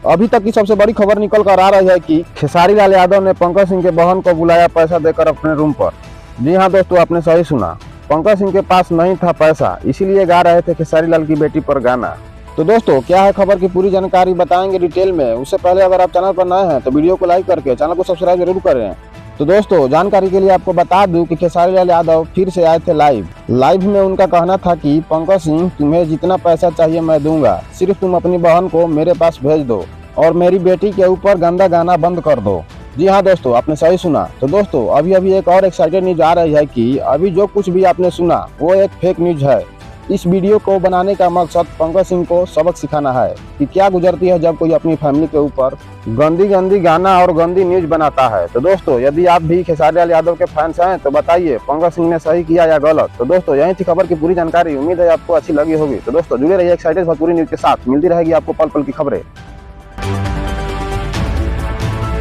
अभी तक की सबसे बड़ी खबर निकल कर आ रही है कि खेसारी लाल यादव ने पंकज सिंह के बहन को बुलाया पैसा देकर अपने रूम पर। जी हाँ दोस्तों, आपने सही सुना। पंकज सिंह के पास नहीं था पैसा, इसीलिए गा रहे थे खेसारी लाल की बेटी पर गाना। तो दोस्तों, क्या है खबर की पूरी जानकारी बताएंगे डिटेल में। उससे पहले अगर आप चैनल पर नए हैं तो वीडियो को लाइक करके चैनल को सब्सक्राइब जरूर करें। तो दोस्तों, जानकारी के लिए आपको बता दूं कि खेसारी लाल यादव फिर से आए थे लाइव में उनका कहना था कि पंकज सिंह, तुम्हें जितना पैसा चाहिए मैं दूंगा, सिर्फ तुम अपनी बहन को मेरे पास भेज दो और मेरी बेटी के ऊपर गंदा गाना बंद कर दो। जी हाँ दोस्तों, आपने सही सुना। तो दोस्तों, अभी एक और एक्साइटेड न्यूज आ रही है कि अभी जो कुछ भी आपने सुना वो एक फेक न्यूज है। इस वीडियो को बनाने का मकसद पंकज सिंह को सबक सिखाना है कि क्या गुजरती है जब कोई अपनी फैमिली के ऊपर गंदी गाना और गंदी न्यूज बनाता है। तो दोस्तों, यदि आप भी खेसारी लाल यादव के फैंस हैं तो बताइए पंकज सिंह ने सही किया या गलत। तो दोस्तों, यही थी खबर की पूरी जानकारी। उम्मीद है आपको अच्छी लगी होगी। तो दोस्तों, जुड़े रहिए एक्साइटेड भोजपुरी न्यूज के साथ। मिलती रहेगी आपको पल पल की खबरें।